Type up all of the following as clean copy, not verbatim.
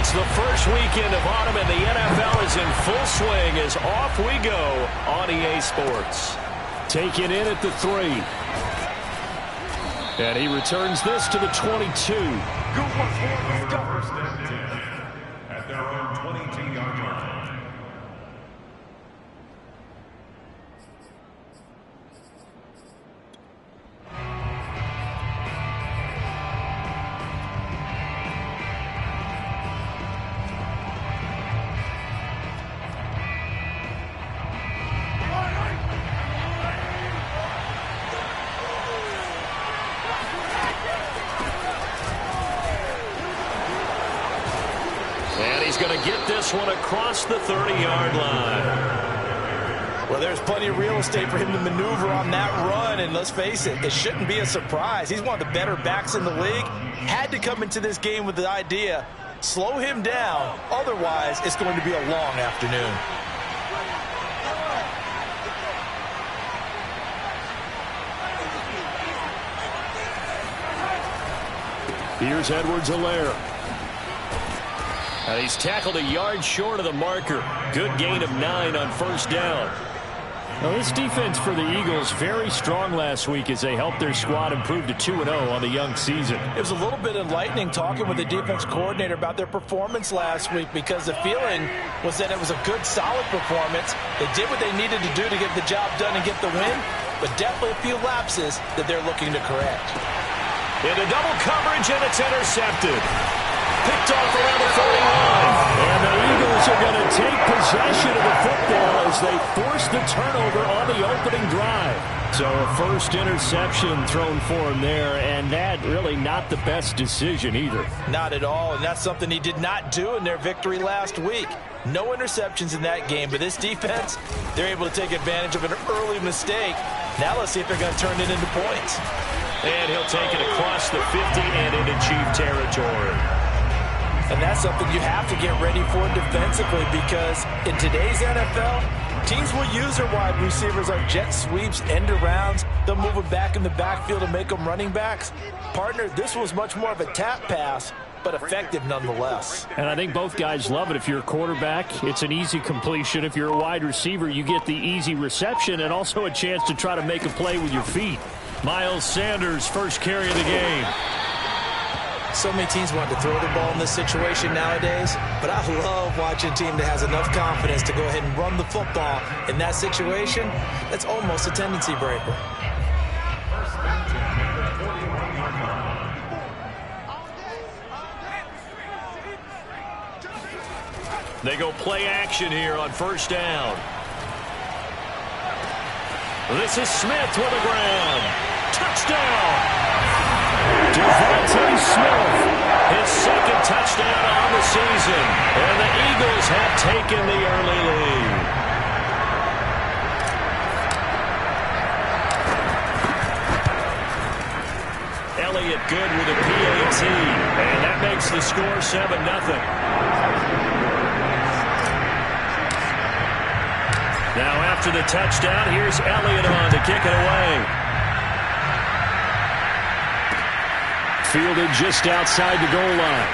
It's the first weekend of autumn, and the NFL is in full swing as off we go on EA Sports. Taken in at the 3. And he returns this to the 22. First and 10 at their own 22-yard line. Going to get this one across the 30-yard line. Well, there's plenty of real estate for him to maneuver on that run, and let's face it, it shouldn't be a surprise. He's one of the better backs in the league. Had to come into this game with the idea, slow him down, otherwise it's going to be a long afternoon. Here's Edwards-Helaire. And he's tackled a yard short of the marker. Good gain of 9 on first down. Well, this defense for the Eagles very strong last week as they helped their squad improve to 2-0 on the young season. It was a little bit enlightening talking with the defense coordinator about their performance last week, because the feeling was that it was a good, solid performance. They did what they needed to do to get the job done and get the win, but definitely a few lapses that they're looking to correct. Into double coverage, and it's intercepted. Picked off around the 31. And the Eagles are going to take possession of the football as they force the turnover on the opening drive. So a first interception thrown for him there, and that really not the best decision either. Not at all, and that's something he did not do in their victory last week. No interceptions in that game, but this defense, they're able to take advantage of an early mistake. Now let's see if they're going to turn it into points. And he'll take it across the 50 and into Chief territory. And that's something you have to get ready for defensively, because in today's NFL, teams will use their wide receivers on jet sweeps, end arounds. They'll move them back in the backfield and make them running backs. Partner, this was much more of a tap pass, but effective nonetheless. And I think both guys love it. If you're a quarterback, it's an easy completion. If you're a wide receiver, you get the easy reception and also a chance to try to make a play with your feet. Miles Sanders, first carry of the game. So many teams want to throw the ball in this situation nowadays, but I love watching a team that has enough confidence to go ahead and run the football. In that situation, that's almost a tendency breaker. They go play action here on first down. This is Smith with the ground. Touchdown! DeVonta Smith, his second touchdown on the season. And the Eagles have taken the early lead. Elliott good with a PAT. And that makes the score 7-0. Now after the touchdown, here's Elliott on to kick it away. Fielded just outside the goal line.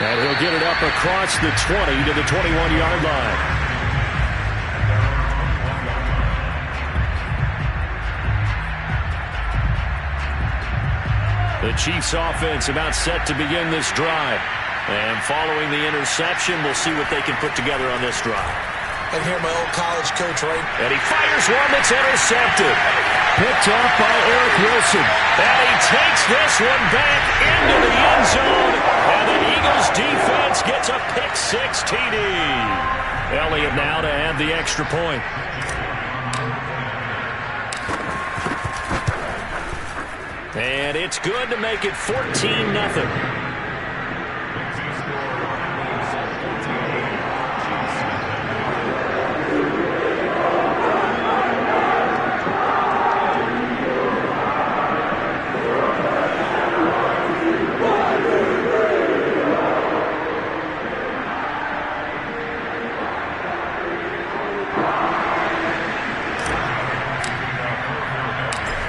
And he'll get it up across the 20 to the 21-yard line. The Chiefs offense about set to begin this drive. And following the interception, we'll see what they can put together on this drive. And here my old college coach, right? And he fires one that's intercepted. Picked off by Eric Wilson. And he takes this one back into the end zone. And the Eagles defense gets a pick-6 TD. Elliott now to add the extra point. And it's good to make it 14-0.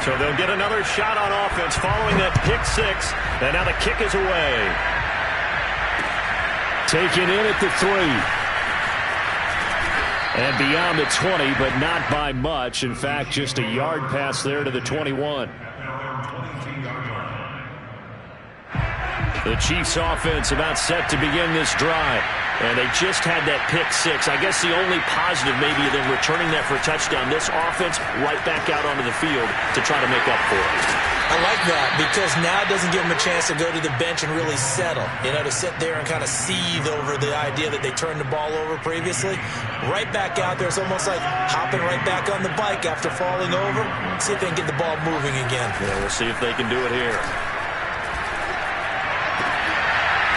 So they'll get another shot on offense following that pick-6. And now the kick is away. Taken in at the 3. And beyond the 20, but not by much. In fact, just a yard pass there to the 21. The Chiefs offense about set to begin this drive. And they just had that pick 6. I guess the only positive maybe of them returning that for a touchdown. This offense right back out onto the field to try to make up for it. I like that because now it doesn't give them a chance to go to the bench and really settle. You know, to sit there and kind of seethe over the idea that they turned the ball over previously. Right back out there. It's almost like hopping right back on the bike after falling over. See if they can get the ball moving again. Yeah, we'll see if they can do it here.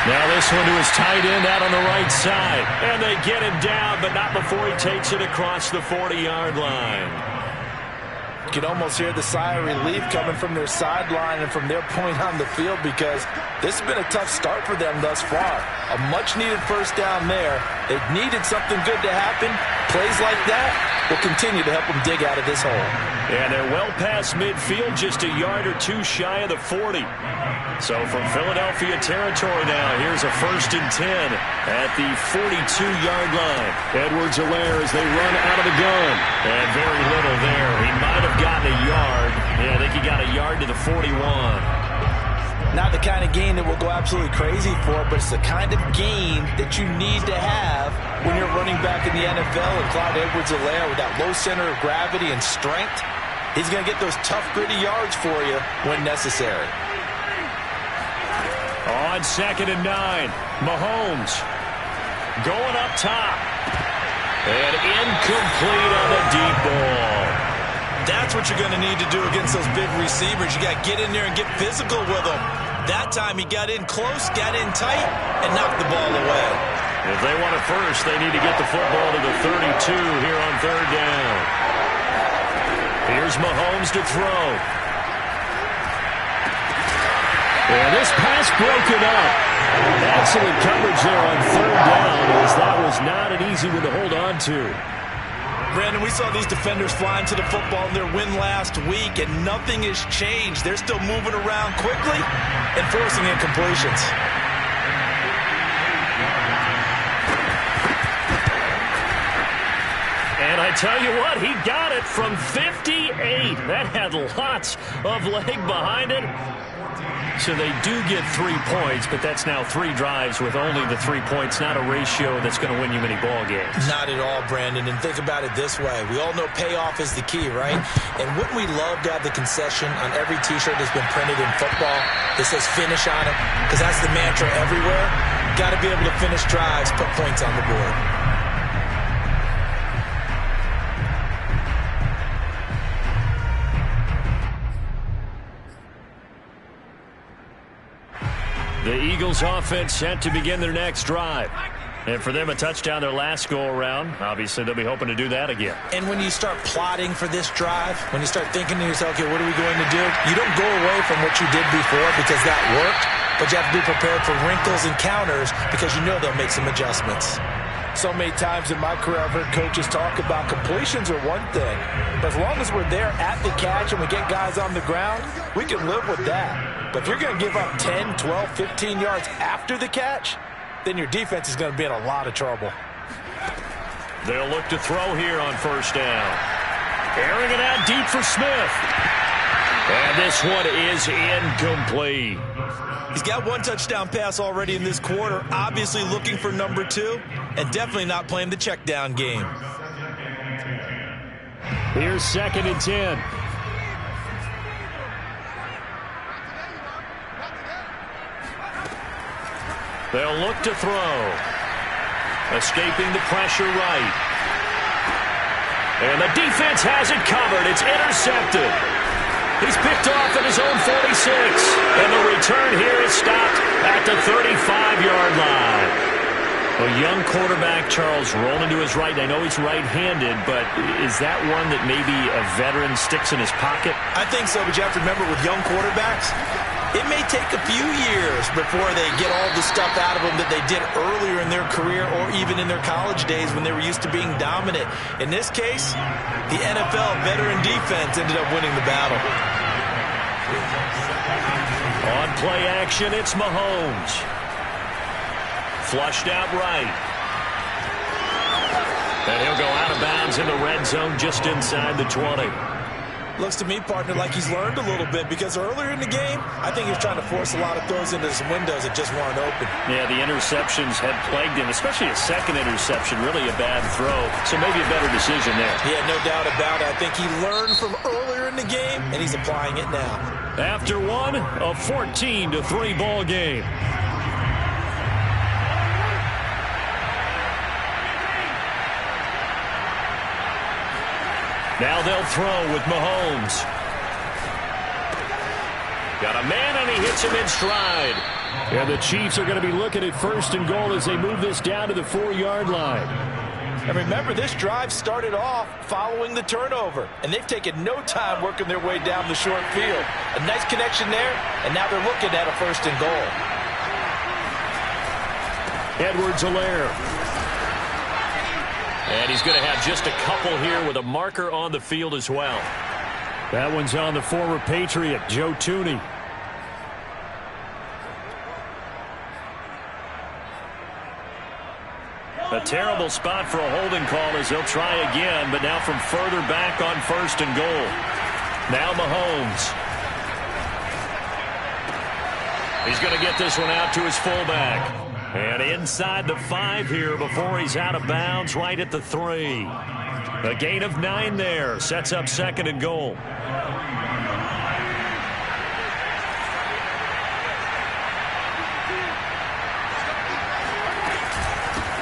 Now this one to his tight end out on the right side. And they get him down, but not before he takes it across the 40-yard line. You can almost hear the sigh of relief coming from their sideline and from their point on the field because this has been a tough start for them thus far. A much-needed first down there. They needed something good to happen. Plays like that will continue to help them dig out of this hole. And they're well past midfield, just a yard or two shy of the 40. So from Philadelphia territory now, here's a 1st and 10 at the 42-yard line. Edwards-Helaire as they run out of the gun. And very little there. He might have gotten a yard. Yeah, I think he got a yard to the 41. Not the kind of gain that we'll go absolutely crazy for, but it's the kind of gain that you need to have when you're running back in the NFL. And Clyde Edwards-Helaire with that low center of gravity and strength, he's going to get those tough, gritty yards for you when necessary. On 2nd and 9, Mahomes going up top. And incomplete on the deep ball. That's what you're going to need to do against those big receivers. You got to get in there and get physical with them. That time he got in close, got in tight, and knocked the ball away. If they want it first, they need to get the football to the 32 here on 3rd down. Here's Mahomes to throw. And this pass broken up. Excellent coverage there on 3rd down, as that was not an easy one to hold on to. Brandon, we saw these defenders flying to the football in their win last week, and nothing has changed. They're still moving around quickly and forcing incompletions. And I tell you what, he got it from 58. That had lots of leg behind it. So they do get 3 points, but that's now 3 drives with only the 3 points, not a ratio that's going to win you many ball games. Not at all, Brandon. And think about it this way. We all know payoff is the key, right? And wouldn't we love to have the concession on every T-shirt that's been printed in football that says finish on it? Because that's the mantra everywhere. Got to be able to finish drives, put points on the board. The Eagles offense set to begin their next drive. And for them, a touchdown their last go-around. Obviously, they'll be hoping to do that again. And when you start plotting for this drive, when you start thinking to yourself, okay, what are we going to do? You don't go away from what you did before because that worked, but you have to be prepared for wrinkles and counters because you know they'll make some adjustments. So many times in my career, I've heard coaches talk about completions are one thing, but as long as we're there at the catch and we get guys on the ground, we can live with that. But if you're going to give up 10, 12, 15 yards after the catch, then your defense is going to be in a lot of trouble. They'll look to throw here on 1st down. Airing it out deep for Smith. And this one is incomplete. He's got 1 touchdown pass already in this quarter, obviously looking for number 2, and definitely not playing the check down game. Here's 2nd and 10. They'll look to throw. Escaping the pressure right. And the defense has it covered. It's intercepted. He's picked off at his own 46. And the return here is stopped at the 35-yard line. A young quarterback, Charles, rolling to his right. I know he's right-handed, but is that one that maybe a veteran sticks in his pocket? I think so, but you have to remember with young quarterbacks, it may take a few years before they get all the stuff out of them that they did earlier in their career or even in their college days when they were used to being dominant. In this case, the NFL veteran defense ended up winning the battle. On play action, it's Mahomes. Flushed out right. And he'll go out of bounds in the red zone just inside the 20. Looks to me, partner, like he's learned a little bit because earlier in the game, I think he was trying to force a lot of throws into some windows that just weren't open. Yeah, the interceptions had plagued him, especially a second interception, really a bad throw. So maybe a better decision there. Yeah, no doubt about it. I think he learned from earlier in the game, and he's applying it now. After one, a 14-3 ball game. Now they'll throw with Mahomes. Got a man, and he hits him in stride. And the Chiefs are going to be looking at first and goal as they move this down to the 4-yard line. And remember, this drive started off following the turnover, and they've taken no time working their way down the short field. A nice connection there, and now they're looking at a first and goal. Edwards-Helaire. And he's going to have just a couple here with a marker on the field as well. That one's on the former Patriot, Joe Thuney. A terrible spot for a holding call as they'll try again, but now from further back on first and goal. Now Mahomes. He's going to get this one out to his fullback. And inside the 5 here before he's out of bounds, right at the 3. A gain of 9 there. Sets up second and goal.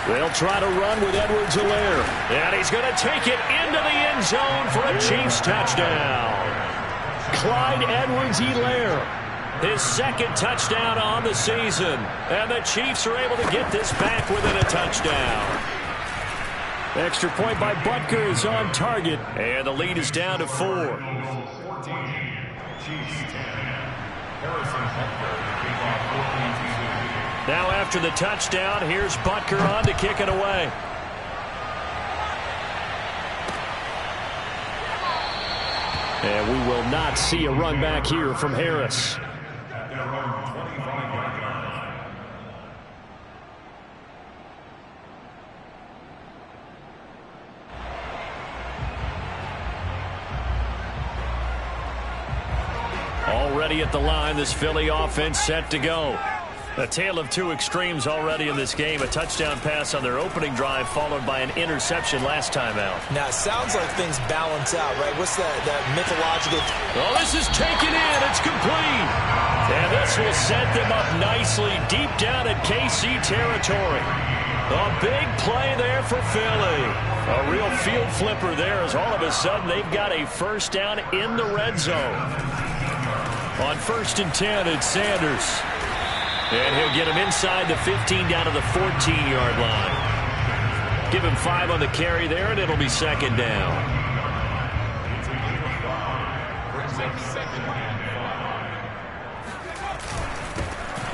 They'll try to run with Edwards-Helaire. And he's going to take it into the end zone for a Chiefs touchdown. Clyde Edwards-Helaire. His second touchdown on the season. And the Chiefs are able to get this back within a touchdown. Extra point by Butker is on target. And the lead is down to 4. 14, Chiefs 10. Harrison Butker to kick off 14-2. Now after the touchdown, here's Butker on to kick it away. And we will not see a run back here from Harris. At their own 25-yard line. Already at the line, this Philly offense set to go. A tale of two extremes already in this game. A touchdown pass on their opening drive followed by an interception last time out. Now, it sounds like things balance out, right? What's that mythological... Oh, this is taken in. It's complete. And this will set them up nicely deep down at KC territory. A big play there for Philly. A real field flipper there as all of a sudden they've got a first down in the red zone. On 1st and 10, it's Sanders. And he'll get him inside the 15 down to the 14-yard line. Give him 5 on the carry there, and it'll be second down.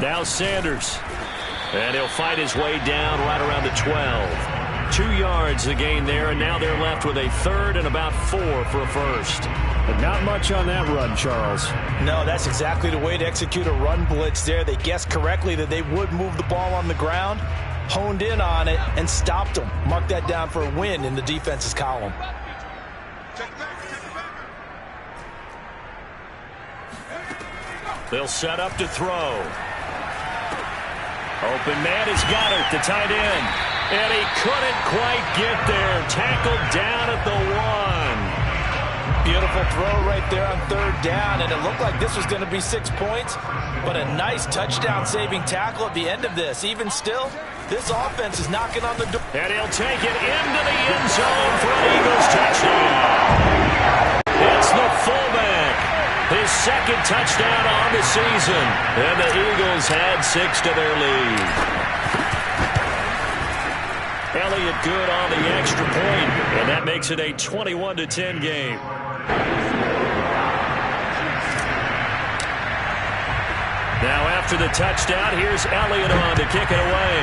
Now Sanders. And he'll fight his way down right around the 12. 2 yards the gain there, and now they're left with a third and about 4 for a first. But not much on that run, Charles. No, that's exactly the way to execute a run blitz there. They guessed correctly that they would move the ball on the ground, honed in on it, and stopped them. Mark that down for a win in the defense's column. They'll set up to throw. Open man has got it, the tight end. And he couldn't quite get there. Tackled down at the 1. Beautiful throw right there on 3rd down, and it looked like this was going to be 6 points, but a nice touchdown-saving tackle at the end of this. Even still, this offense is knocking on the door. And he'll take it into the end zone for an Eagles touchdown. It's the fullback. His second touchdown on the season. And the Eagles had 6 to their lead. Elliott good on the extra point, and that makes it a 21-10 game. Now after the touchdown, here's Elliott on to kick it away.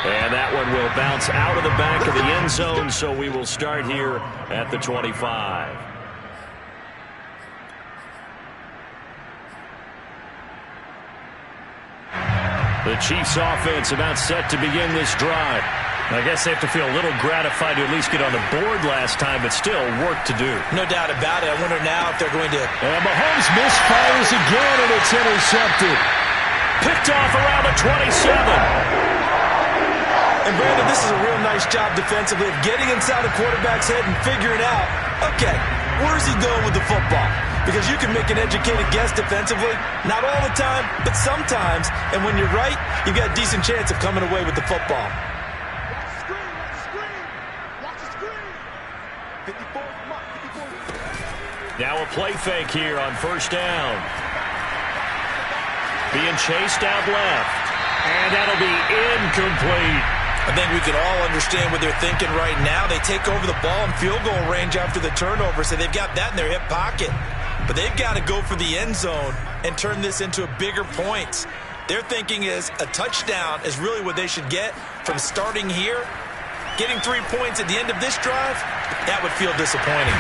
And that one will bounce out of the back of the end zone, so we will start here at the 25. The Chiefs offense about set to begin this drive. I guess they have to feel a little gratified to at least get on the board last time, but still work to do. No doubt about it. I wonder now if they're going to... And Mahomes misfires again, and it's intercepted. Picked off around the 27. And Brandon, this is a real nice job defensively of getting inside the quarterback's head and figuring out, okay, where's he going with the football? Because you can make an educated guess defensively, not all the time, but sometimes. And when you're right, you've got a decent chance of coming away with the football. Now a play fake here on first down. Being chased out left. And that'll be incomplete. I think we can all understand what they're thinking right now. They take over the ball in field goal range after the turnover, so they've got that in their hip pocket. But they've got to go for the end zone and turn this into a bigger points. Their thinking is a touchdown is really what they should get from starting here. Getting 3 points at the end of this drive, that would feel disappointing.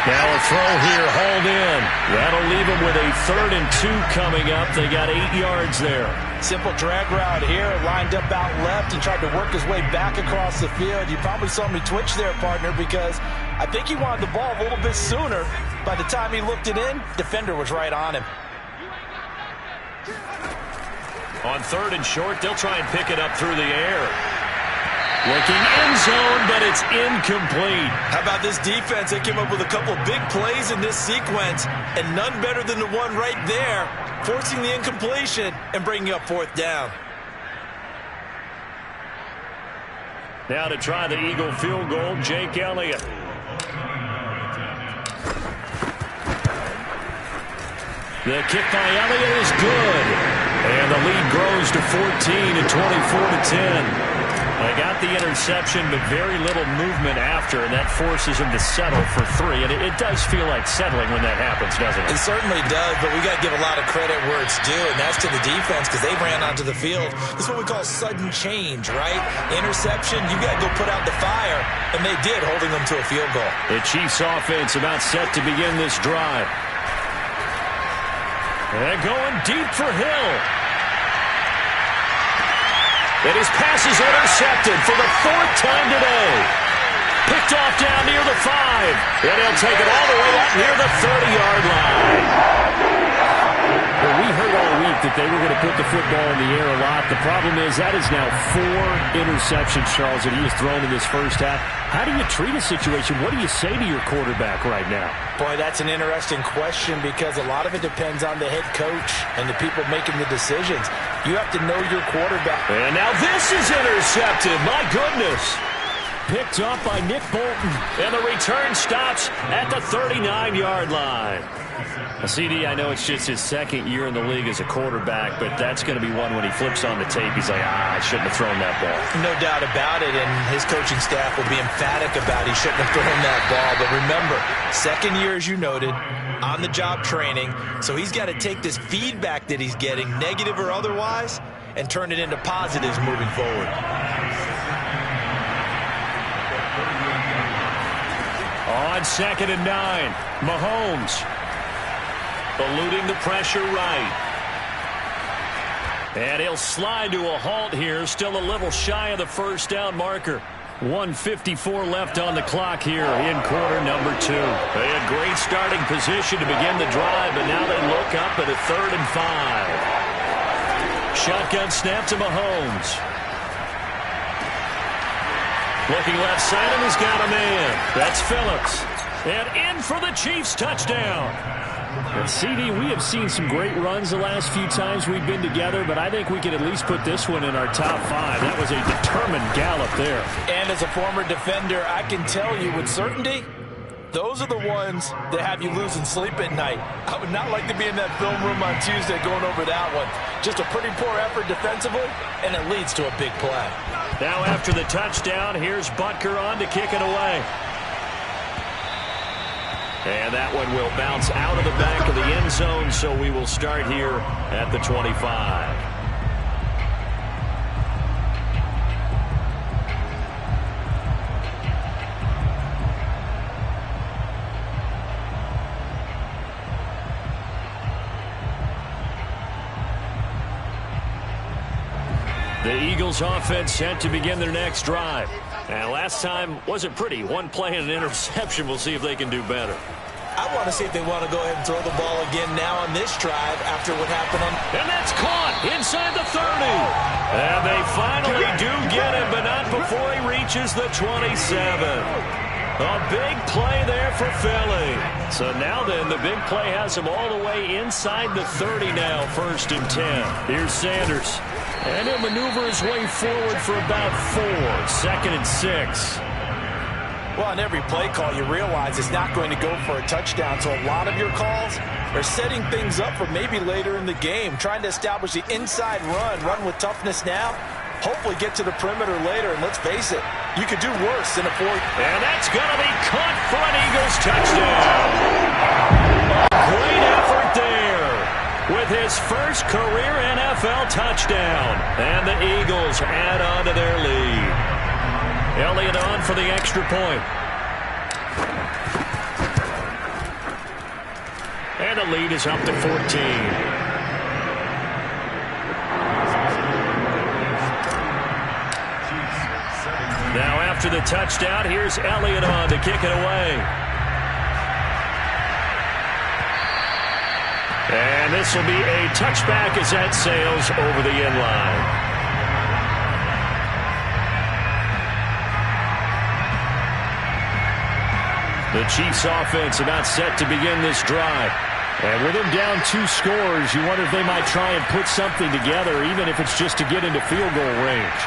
Now a throw here, hauled in. That'll leave them with a 3rd and 2 coming up. They got 8 yards there. Simple drag route here, lined up out left and tried to work his way back across the field. You probably saw me twitch there, partner, because I think he wanted the ball a little bit sooner. By the time he looked it in, defender was right on him. On 3rd and short, they'll try and pick it up through the air. Looking end zone, but it's incomplete. How about this defense? They came up with a couple big plays in this sequence, and none better than the one right there, forcing the incompletion and bringing up 4th down. Now to try the Eagle field goal, Jake Elliott. The kick by Elliott is good. And the lead grows to 14 and 24-10. They got the interception, but very little movement after, and that forces them to settle for 3. And it does feel like settling when that happens, doesn't it? It certainly does, but we got to give a lot of credit where it's due, and that's to the defense because they ran onto the field. This is what we call sudden change, right? Interception, you got to go put out the fire, and they did, holding them to a field goal. The Chiefs offense about set to begin this drive. And going deep for Hill. And his pass is intercepted for the 4th time today. Picked off down near the 5. And he'll take it all the way up near the 30-yard line. Well, we heard all week that they were going to put the football in the air a lot. The problem is that is now 4 interceptions, Charles, that he has thrown in this first half. How do you treat a situation? What do you say to your quarterback right now? Boy, that's an interesting question because a lot of it depends on the head coach and the people making the decisions. You have to know your quarterback. And now this is intercepted. My goodness. Picked up by Nick Bolton. And the return stops at the 39-yard line. CD, I know it's just his 2nd year in the league as a quarterback, but that's going to be one when he flips on the tape. He's like, I shouldn't have thrown that ball. No doubt about it, and his coaching staff will be emphatic about he shouldn't have thrown that ball. But remember, 2nd year, as you noted, on-the-job training, so he's got to take this feedback that he's getting, negative or otherwise, and turn it into positives moving forward. On 2nd and 9, Mahomes. Eluding the pressure right. And he'll slide to a halt here. Still a little shy of the 1st down marker. 1:54 left on the clock here in quarter number 2. They had great starting position to begin the drive, but now they look up at a 3rd and 5. Shotgun snap to Mahomes. Looking left side, and he's got a man. That's Phillips. And in for the Chiefs touchdown. And CD, we have seen some great runs the last few times we've been together, but I think we can at least put this one in our top 5. That was a determined gallop there. And as a former defender, I can tell you with certainty, those are the ones that have you losing sleep at night. I would not like to be in that film room on Tuesday going over that one. Just a pretty poor effort defensively, and it leads to a big play. Now after the touchdown, here's Butker on to kick it away. And that one will bounce out of the back of the end zone, so we will start here at the 25. The Eagles offense set to begin their next drive. And last time wasn't pretty. One play and an interception. We'll see if they can do better. I want to see if they want to go ahead and throw the ball again now on this drive after what happened on. And that's caught inside the 30. And they finally do get him, but not before he reaches the 27. A big play there for Philly. So now then, the big play has him all the way inside the 30 now, 1st and 10. Here's Sanders. And he'll maneuver his way forward for about 4. 2nd and 6. Well, on every play call, you realize it's not going to go for a touchdown. So a lot of your calls are setting things up for maybe later in the game, trying to establish the inside run with toughness now, hopefully get to the perimeter later. And let's face it, you could do worse than a 4. And that's going to be caught for an Eagles touchdown. A great effort there with his first career NFL touchdown. And the Eagles add on to their lead. Elliott on for the extra point. And the lead is up to 14. Now after the touchdown, here's Elliott on to kick it away. And this will be a touchback as that sails over the end line. The Chiefs offense about set to begin this drive. And with him down 2 scores, you wonder if they might try and put something together, even if it's just to get into field goal range.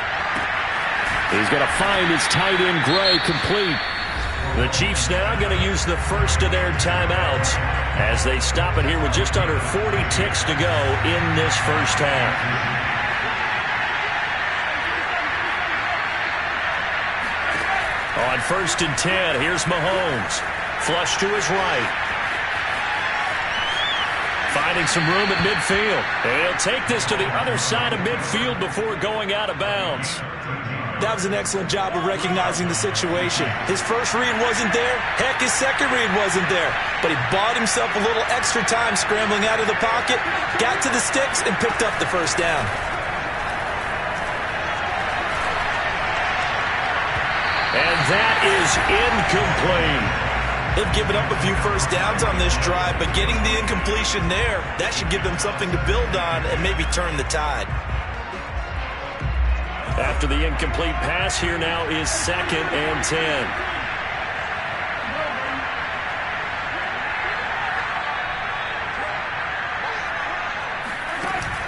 He's going to find his tight end Gray complete. The Chiefs now going to use the first of their timeouts as they stop it here with just under 40 ticks to go in this first half. On 1st and 10, here's Mahomes. Flush to his right. Finding some room at midfield. And he'll take this to the other side of midfield before going out of bounds. That was an excellent job of recognizing the situation. His first read wasn't there. Heck, his second read wasn't there. But he bought himself a little extra time scrambling out of the pocket, got to the sticks, and picked up the first down. And that is incomplete. They've given up a few first downs on this drive, but getting the incompletion there, that should give them something to build on and maybe turn the tide. After the incomplete pass, here now is 2nd and 10.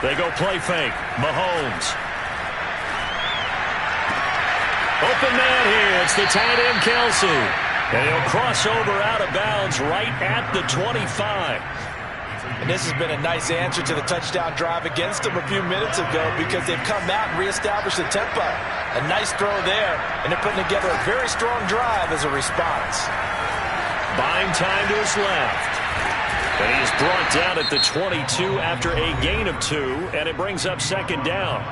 They go play fake. Mahomes. Open man here. It's the tight end, Kelsey. And he'll cross over out of bounds right at the 25. And this has been a nice answer to the touchdown drive against them a few minutes ago because they've come out and reestablished the tempo. A nice throw there, and they're putting together a very strong drive as a response. Buying time to his left. And he is brought down at the 22 after a gain of 2, and it brings up 2nd down.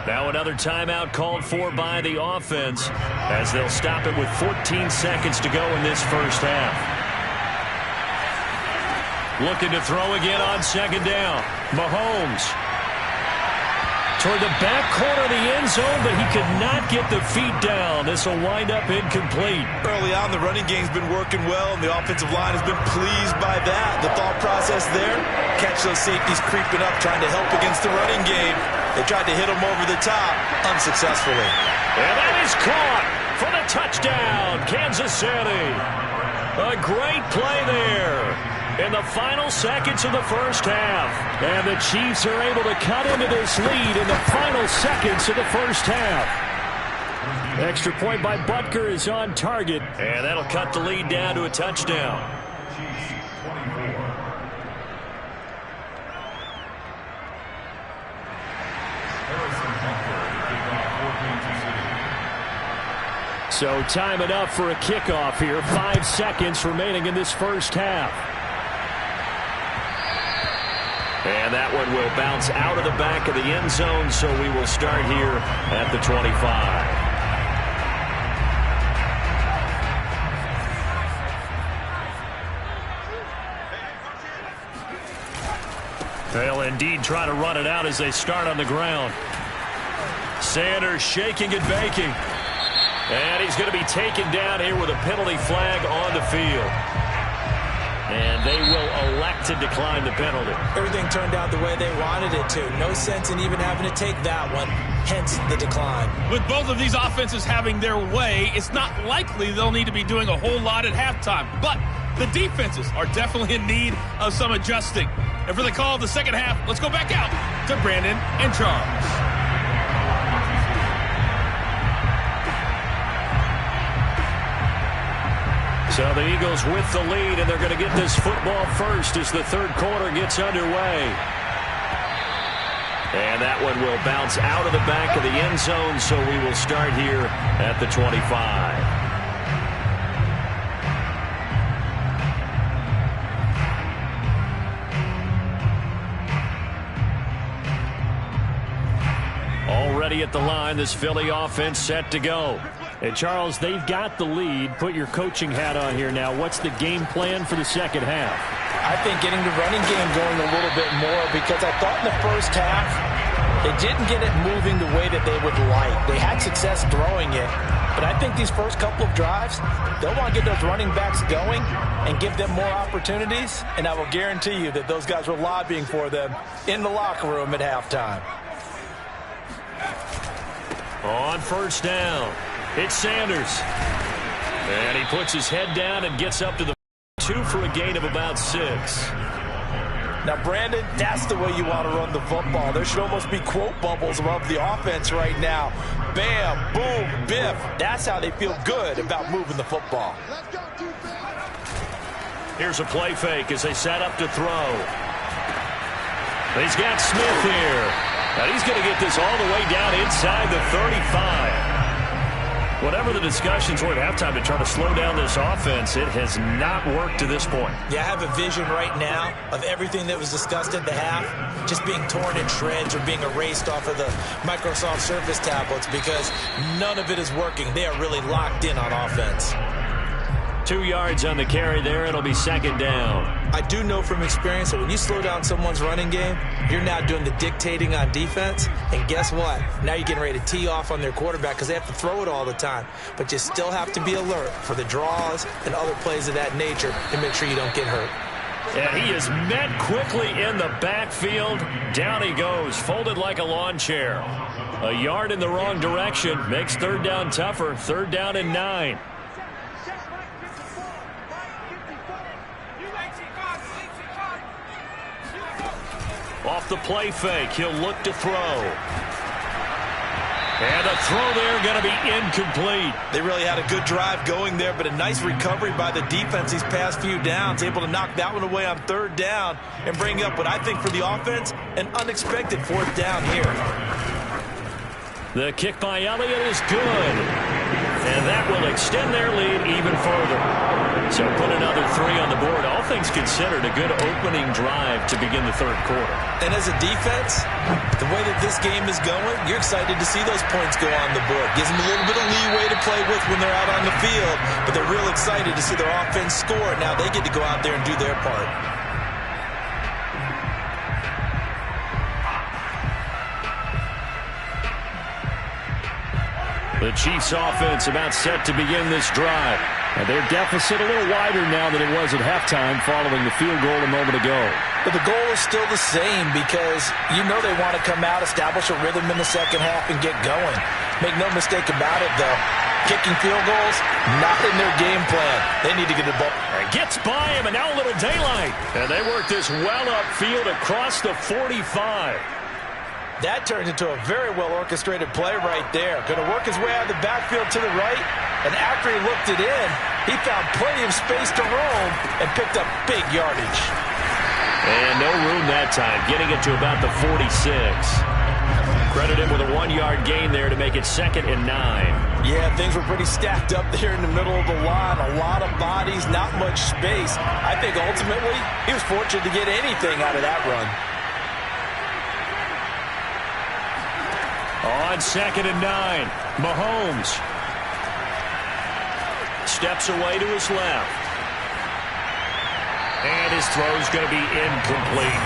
Now another timeout called for by the offense as they'll stop it with 14 seconds to go in this first half. Looking to throw again on 2nd down. Mahomes toward the back corner of the end zone, but he could not get the feet down. This will wind up incomplete. Early on, the running game's been working well, and the offensive line has been pleased by that. The thought process there, catch those safeties creeping up, trying to help against the running game. They tried to hit him over the top, unsuccessfully. And that is caught for the touchdown, Kansas City. A great play there in the final seconds of the first half. And the Chiefs are able to cut into this lead in the final seconds of the first half. Extra point by Butker is on target, and that'll cut the lead down to a touchdown. So time enough for a kickoff here. 5 seconds remaining in this first half. And that one will bounce out of the back of the end zone, so we will start here at the 25. They'll indeed try to run it out as they start on the ground. Sanders shaking and baking. And he's going to be taken down here with a penalty flag on the field. And they will elect to decline the penalty. Everything turned out the way they wanted it to. No sense in even having to take that one, hence the decline. With both of these offenses having their way, it's not likely they'll need to be doing a whole lot at halftime. But the defenses are definitely in need of some adjusting. And for the call of the second half, let's go back out to Brandon and Charles. So the Eagles with the lead, and they're going to get this football first as the third quarter gets underway. And that one will bounce out of the back of the end zone, so we will start here at the 25. Already at the line, this Philly offense set to go. And, Charles, they've got the lead. Put your coaching hat on here now. What's the game plan for the second half? I think getting the running game going a little bit more, because I thought in the first half they didn't get it moving the way that they would like. They had success throwing it, but I think these first couple of drives, they'll want to get those running backs going and give them more opportunities, and I will guarantee you that those guys were lobbying for them in the locker room at halftime. On first down, it's Sanders. And he puts his head down and gets up to the 2 for a gain of about 6. Now, Brandon, that's the way you want to run the football. There should almost be quote bubbles above the offense right now. Bam, boom, biff. That's how they feel good about moving the football. Here's a play fake as they set up to throw. He's got Smith here. And he's going to get this all the way down inside the 35. Whatever the discussions were at halftime to try to slow down this offense, it has not worked to this point. Yeah, I have a vision right now of everything that was discussed at the half just being torn in shreds or being erased off of the Microsoft Surface tablets, because none of it is working. They are really locked in on offense. 2 yards on the carry there. It'll be second down. I do know from experience that when you slow down someone's running game, you're now doing the dictating on defense. And guess what? Now you're getting ready to tee off on their quarterback because they have to throw it all the time. But you still have to be alert for the draws and other plays of that nature to make sure you don't get hurt. And he is met quickly in the backfield. Down he goes, folded like a lawn chair. A yard in the wrong direction makes third down tougher. Third down and 9. Off the play fake, he'll look to throw. And the throw there going to be incomplete. They really had a good drive going there, but a nice recovery by the defense these past few downs. Able to knock that one away on third down and bring up what I think for the offense, an unexpected fourth down here. The kick by Elliott is good. And that will extend their lead even further. So put another 3 on the board. All things considered, a good opening drive to begin the third quarter. And as a defense, the way that this game is going, you're excited to see those points go on the board. Gives them a little bit of leeway to play with when they're out on the field. But they're real excited to see their offense score. Now they get to go out there and do their part. The Chiefs offense about set to begin this drive. And their deficit a little wider now than it was at halftime following the field goal a moment ago. But the goal is still the same, because you know they want to come out, establish a rhythm in the second half, and get going. Make no mistake about it, though. Kicking field goals, not in their game plan. They need to get the ball. And gets by him, and now a little daylight. And they work this well upfield across the 45. That turns into a very well-orchestrated play right there. Going to work his way out of the backfield to the right, and after he looked it in, he found plenty of space to roam and picked up big yardage. And no room that time, getting it to about the 46. Credit him with a 1-yard gain there to make it second and 9. Yeah, things were pretty stacked up there in the middle of the line. A lot of bodies, not much space. I think ultimately he was fortunate to get anything out of that run. On second and 9, Mahomes steps away to his left. And his throw's going to be incomplete.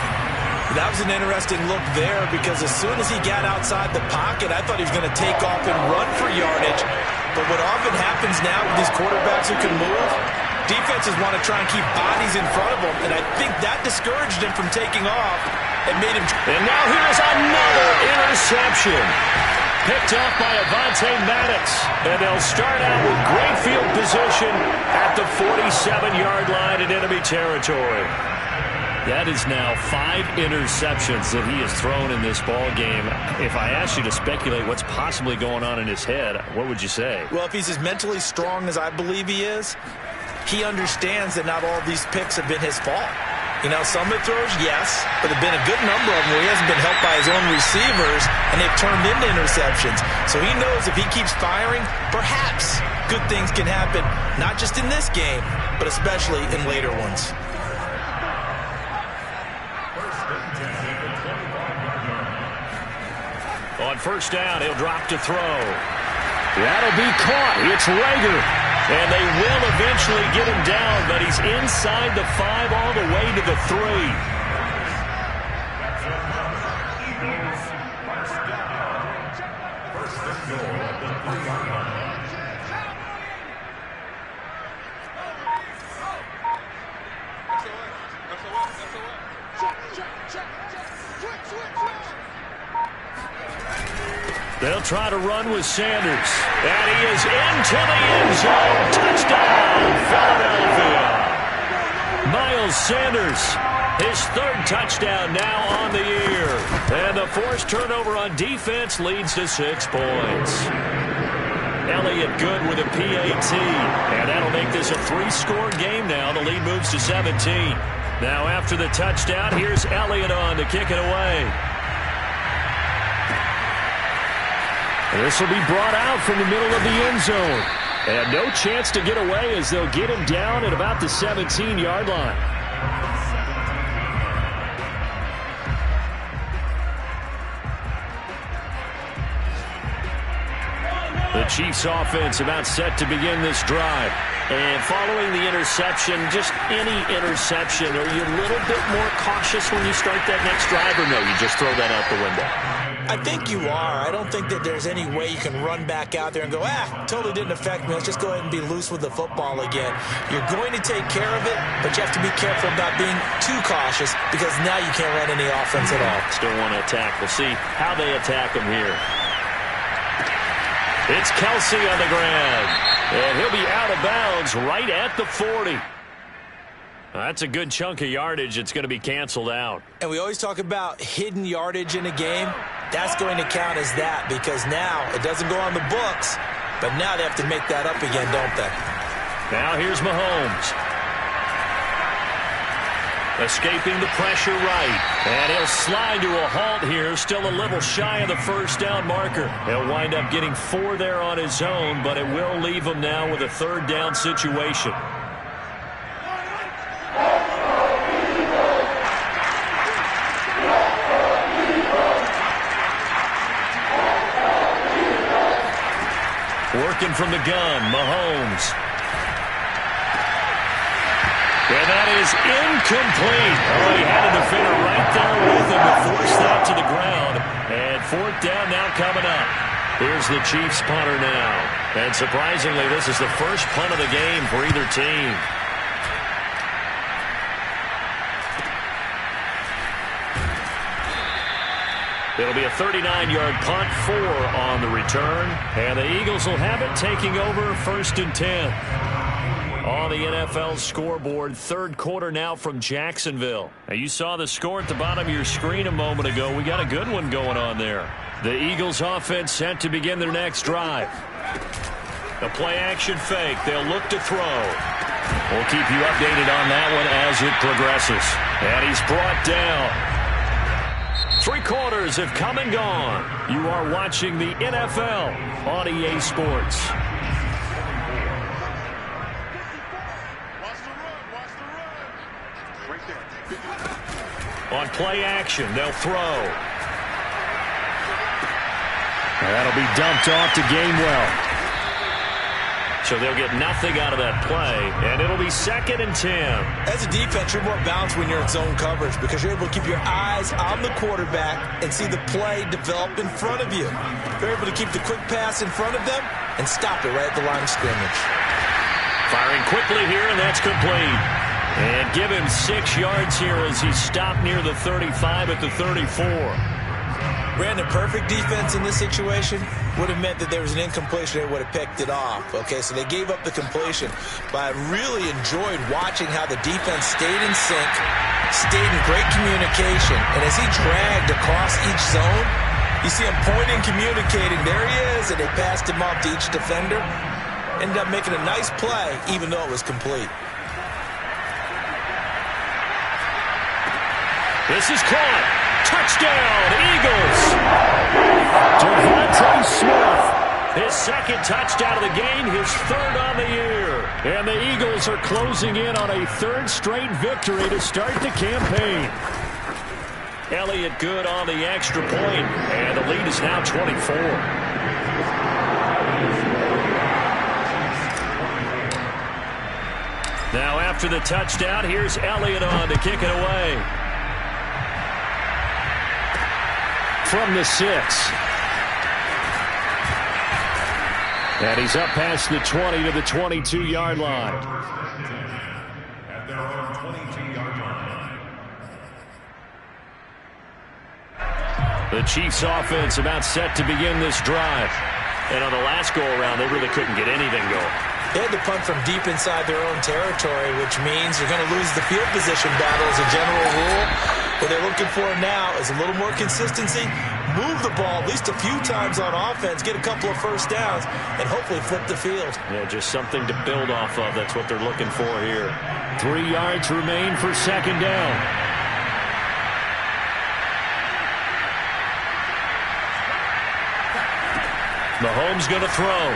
That was an interesting look there because as soon as he got outside the pocket, I thought he was going to take off and run for yardage. But what often happens now with these quarterbacks who can move, defenses want to try and keep bodies in front of them, and I think that discouraged him from taking off and made him... And now here's another interception. Picked off by Avonte Maddox, and they'll start out with great field position at the 47-yard line in enemy territory. That is now 5 interceptions that he has thrown in this ball game. If I asked you to speculate what's possibly going on in his head, what would you say? Well, if he's as mentally strong as I believe he is, he understands that not all these picks have been his fault. You know, some of the throws, yes, but there have been a good number of them where he hasn't been helped by his own receivers, and they've turned into interceptions. So he knows if he keeps firing, perhaps good things can happen, not just in this game, but especially in later ones. On first down, he'll drop to throw. That'll be caught. It's Rager. And they will eventually get him down, but he's inside the 5 all the way to the 3. They'll try to run with Sanders. And he is into the end zone. Touchdown, Philadelphia. Miles Sanders, his 3rd touchdown now on the year. And the forced turnover on defense leads to 6 points. Elliott good with a PAT. And that'll make this a 3-score game now. The lead moves to 17. Now after the touchdown, here's Elliott on to kick it away. This will be brought out from the middle of the end zone. And no chance to get away as they'll get him down at about the 17-yard line. The Chiefs offense about set to begin this drive. And following the interception, just any interception, are you a little bit more cautious when you start that next drive, or no, you just throw that out the window? I think you are. I don't think that there's any way you can run back out there and go, totally didn't affect me. Let's just go ahead and be loose with the football again. You're going to take care of it, but you have to be careful about being too cautious because now you can't run any offense at all. Still want to attack. We'll see how they attack him here. It's Kelsey on the ground, and he'll be out of bounds right at the 40. That's a good chunk of yardage. It's going to be canceled out. And we always talk about hidden yardage in a game. That's going to count as that because now it doesn't go on the books, but now they have to make that up again, don't they? Now here's Mahomes. Escaping the pressure right. And he'll slide to a halt here. Still a little shy of the first down marker. He'll wind up getting 4 there on his own, but it will leave him now with a 3rd down situation. Working from the gun, Mahomes. And that is incomplete. Oh, he had a defender right there with him to force that to the ground. And 4th down now coming up. Here's the Chiefs punter now. And surprisingly, this is the first punt of the game for either team. It'll be a 39-yard punt, 4 on the return. And the Eagles will have it, taking over 1st and 10. On the NFL scoreboard, 3rd quarter now from Jacksonville. Now you saw the score at the bottom of your screen a moment ago. We got a good one going on there. The Eagles offense set to begin their next drive. The play-action fake. They'll look to throw. We'll keep you updated on that one as it progresses. And he's brought down. 3 quarters have come and gone. You are watching the NFL on EA Sports. On play action, they'll throw. That'll be dumped off to Gainwell. So they'll get nothing out of that play, and it'll be 2nd and 10. As a defense, you're more balanced when you're in zone coverage because you're able to keep your eyes on the quarterback and see the play develop in front of you. You're able to keep the quick pass in front of them and stop it right at the line of scrimmage. Firing quickly here, and that's complete. And give him 6 yards here as he stopped near the 35 at the 34. Brandon, perfect defense in this situation would have meant that there was an incompletion. They would have picked it off. Okay, so they gave up the completion. But I really enjoyed watching how the defense stayed in sync, stayed in great communication. And as he dragged across each zone, you see him pointing, communicating. There he is, and they passed him off to each defender. Ended up making a nice play, even though it was complete. This is caught. Touchdown, Eagles. Devontae Smith, his 2nd touchdown of the game, his 3rd on the year. And the Eagles are closing in on a 3rd straight victory to start the campaign. Elliott good on the extra point, and the lead is now 24. Now after the touchdown, here's Elliott on to kick it away. From the 6. And he's up past the 20 to the 22-yard line. At their own 22-yard line. The Chiefs offense about set to begin this drive. And on the last go-around, they really couldn't get anything going. They had to punt from deep inside their own territory, which means you're going to lose the field position battle as a general rule. What they're looking for now is a little more consistency, move the ball at least a few times on offense, get a couple of first downs, and hopefully flip the field. Yeah, just something to build off of. That's what they're looking for here. 3 yards remain for 2nd down. Mahomes going to throw.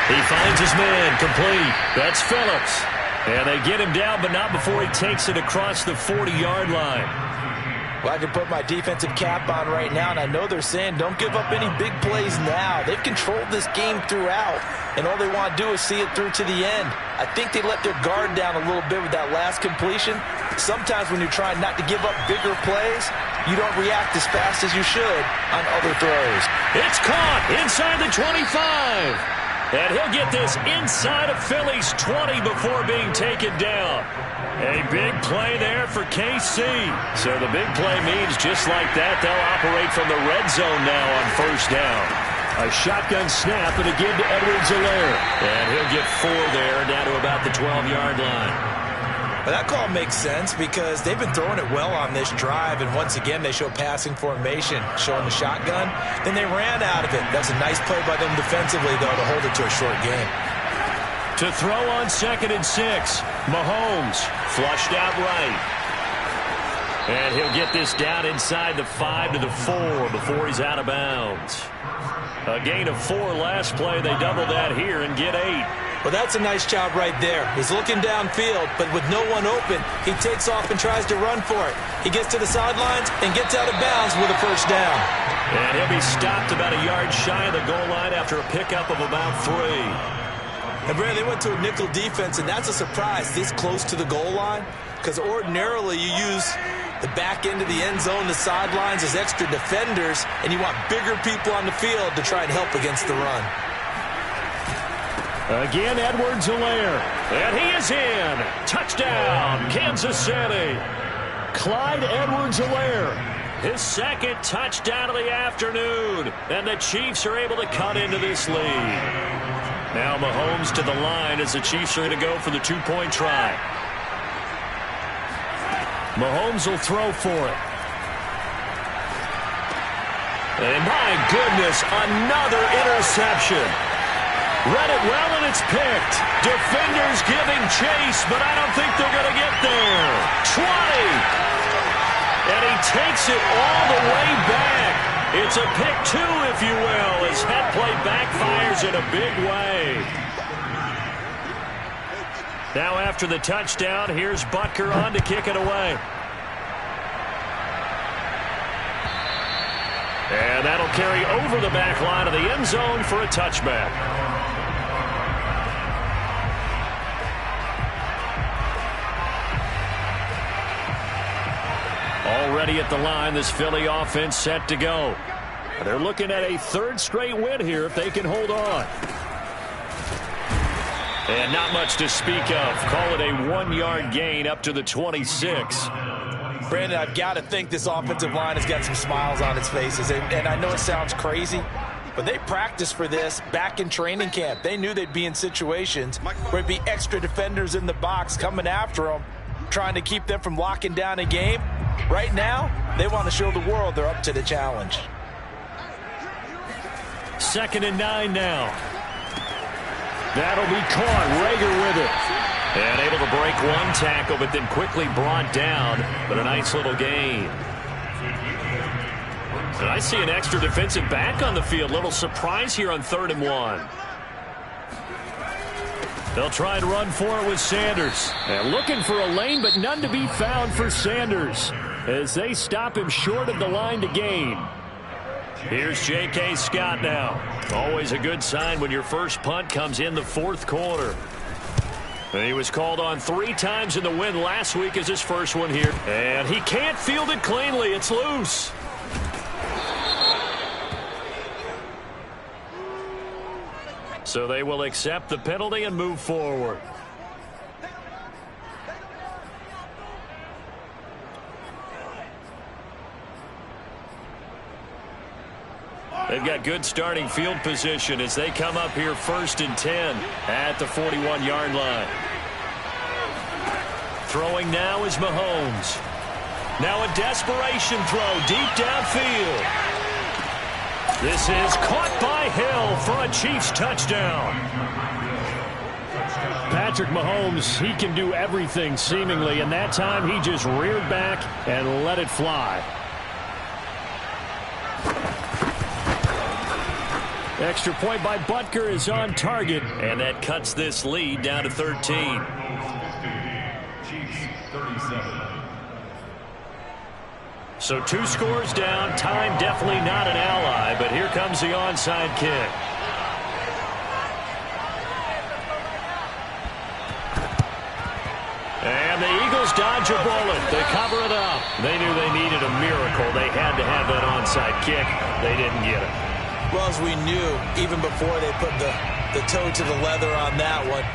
He finds his man, complete. That's Phillips. And they get him down, but not before he takes it across the 40-yard line. Well, I can put my defensive cap on right now, and I know they're saying don't give up any big plays now. They've controlled this game throughout, and all they want to do is see it through to the end. I think they let their guard down a little bit with that last completion. Sometimes when you're trying not to give up bigger plays, you don't react as fast as you should on other throws. It's caught inside the 25. And he'll get this inside of Philly's 20 before being taken down. A big play there for KC. So the big play means just like that, they'll operate from the red zone now on 1st down. A shotgun snap and a give to Edwards-Helaire. And he'll get 4 there, down to about the 12-yard line. Well, that call makes sense because they've been throwing it well on this drive, and once again they show passing formation, showing the shotgun. Then they ran out of it. That's a nice play by them defensively, though, to hold it to a short game. To throw on 2nd and 6, Mahomes flushed out right. And he'll get this down inside the 5 to the 4 before he's out of bounds. A gain of 4 last play. They double that here and get 8. Well, that's a nice job right there. He's looking downfield, but with no one open, he takes off and tries to run for it. He gets to the sidelines and gets out of bounds with a 1st down. And he'll be stopped about a yard shy of the goal line after a pickup of about 3. And, Brad, they went to a nickel defense, and that's a surprise this close to the goal line because ordinarily you use the back end of the end zone, the sidelines as extra defenders, and you want bigger people on the field to try and help against the run. Again, Edwards-Helaire. And he is in. Touchdown, Kansas City. Clyde Edwards-Helaire. His 2nd touchdown of the afternoon. And the Chiefs are able to cut into this lead. Now Mahomes to the line as the Chiefs are going to go for the 2-point try. Mahomes will throw for it. And my goodness, another interception. Read it well, and it's picked. Defenders giving chase, but I don't think they're going to get there. 20. And he takes it all the way back. It's a pick 2, if you will, as head play backfires in a big way. Now after the touchdown, here's Butker on to kick it away. And that'll carry over the back line of the end zone for a touchback. Already at the line, this Philly offense set to go. They're looking at a third straight win here if they can hold on. And not much to speak of. Call it a 1-yard gain up to the 26. Brandon, I've got to think this offensive line has got some smiles on its faces. And I know it sounds crazy, but they practiced for this back in training camp. They knew they'd be in situations where it'd be extra defenders in the box coming after them, trying to keep them from locking down a game. Right now, they want to show the world they're up to the challenge. 2nd and 9 now. That'll be caught. Rager with it. And able to break one tackle, but then quickly brought down. But a nice little gain. And I see an extra defensive back on the field. Little surprise here on 3rd and 1. They'll try and run for it with Sanders. And looking for a lane, but none to be found for Sanders as they stop him short of the line to gain. Here's J.K. Scott now. Always a good sign when your first punt comes in the 4th quarter. And he was called on 3 times in the win last week as his first one here. And he can't field it cleanly. It's loose. So they will accept the penalty and move forward. They've got good starting field position as they come up here 1st and 10 at the 41-yard line. Throwing now is Mahomes. Now a desperation throw deep downfield. This is caught by Hill for a Chiefs touchdown. Patrick Mahomes, he can do everything seemingly, and that time he just reared back and let it fly. Extra point by Butker is on target, and that cuts this lead down to 13. Chiefs 37. So 2 scores down. Time definitely not an ally, but here comes the onside kick. And the Eagles dodge a bullet. They cover it up. They knew they needed a miracle. They had to have that onside kick. They didn't get it. Well, as we knew, even before they put the toe to the leather on that one,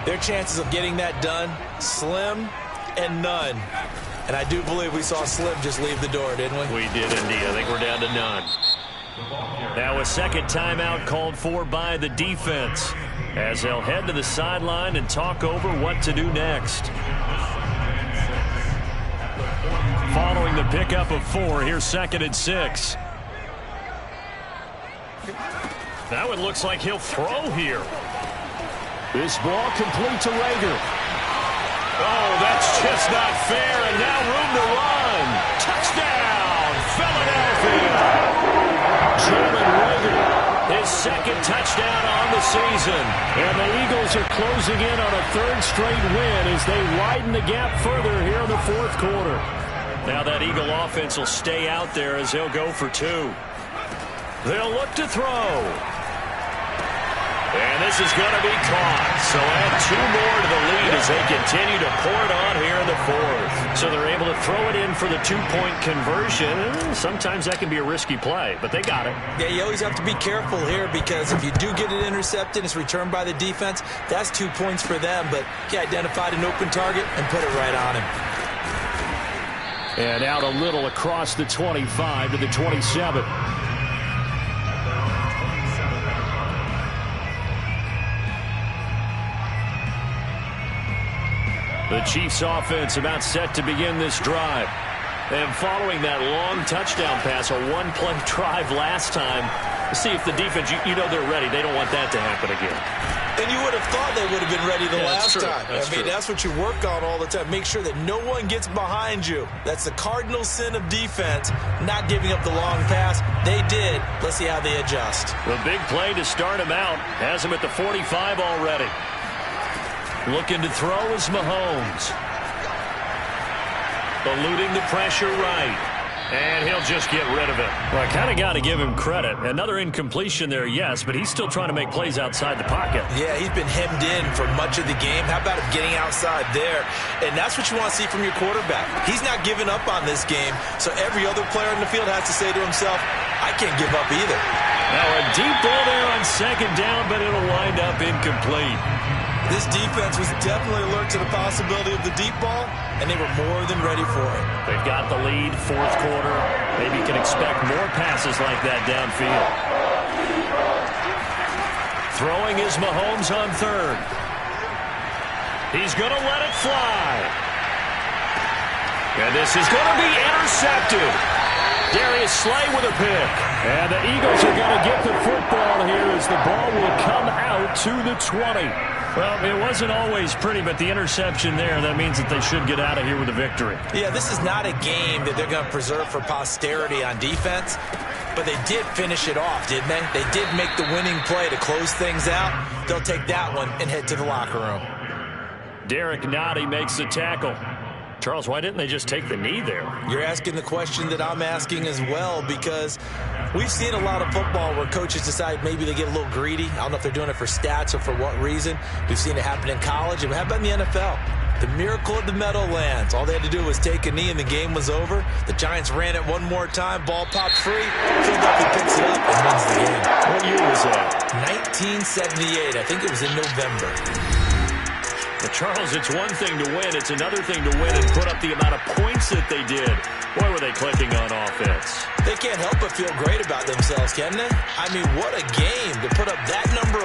their chances of getting that done, slim and none. And I do believe we saw Slim just leave the door, didn't we? We did indeed. I think we're down to none. Now a second timeout called for by the defense as they'll head to the sideline and talk over what to do next. Following the pickup of 4, here's 2nd and 6. That one looks like he'll throw here. This ball complete to Rager. Oh, that's just not fair, and now room to run. Touchdown, Philadelphia. Jalen Rager, his 2nd touchdown on the season. And the Eagles are closing in on a 3rd straight win as they widen the gap further here in the 4th quarter. Now that Eagle offense will stay out there as they'll go for 2. They'll look to throw. And this is going to be caught. So add 2 more to the lead as they continue to pour it on here in the 4th. So they're able to throw it in for the 2-point conversion. Sometimes that can be a risky play, but they got it. Yeah, you always have to be careful here because if you do get it intercepted, it's returned by the defense, that's 2 points for them. But he identified an open target and put it right on him. And out a little across the 25 to the 27. The Chiefs offense about set to begin this drive. And following that long touchdown pass, a 1-play drive last time, see if the defense, you know they're ready. They don't want that to happen again. And you would have thought they would have been ready the last time. I mean, that's what you work on all the time. Make sure that no one gets behind you. That's the cardinal sin of defense, not giving up the long pass. They did. Let's see how they adjust. The big play to start him out has him at the 45 already. Looking to throw is Mahomes. Eluding the pressure right. And he'll just get rid of it. Well, I kind of got to give him credit. Another incompletion there, yes, but he's still trying to make plays outside the pocket. Yeah, he's been hemmed in for much of the game. How about him getting outside there? And that's what you want to see from your quarterback. He's not giving up on this game, so every other player in the field has to say to himself, I can't give up either. Now a deep ball there on second down, but it'll wind up incomplete. This defense was definitely alert to the possibility of the deep ball, and they were more than ready for it. They've got the lead, fourth quarter. Maybe you can expect more passes like that downfield. Throwing is Mahomes on third. He's going to let it fly. And this is going to be intercepted. Darius Slay with a pick. And the Eagles are going to get the football here as the ball will come out to the 20. Well, it wasn't always pretty, but the interception there, that means that they should get out of here with a victory. Yeah, this is not a game that they're going to preserve for posterity on defense, but they did finish it off, didn't they? They did make the winning play to close things out. They'll take that one and head to the locker room. Derek Nottie makes the tackle. Charles, why didn't they just take the knee there? You're asking the question that I'm asking as well, because we've seen a lot of football where coaches decide maybe they get a little greedy. I don't know if they're doing it for stats or for what reason. We've seen it happen in college. And how about in the NFL? The miracle of the Meadowlands. All they had to do was take a knee and the game was over. The Giants ran it one more time. Ball popped free. Philadelphia picks it up and wins the game. What year was that? 1978. I think it was in November. But Charles, it's one thing to win. It's another thing to win and put up the amount of points that they did. Boy, were they clicking on offense. They can't help but feel great about themselves, can they? I mean, what a game to put up that number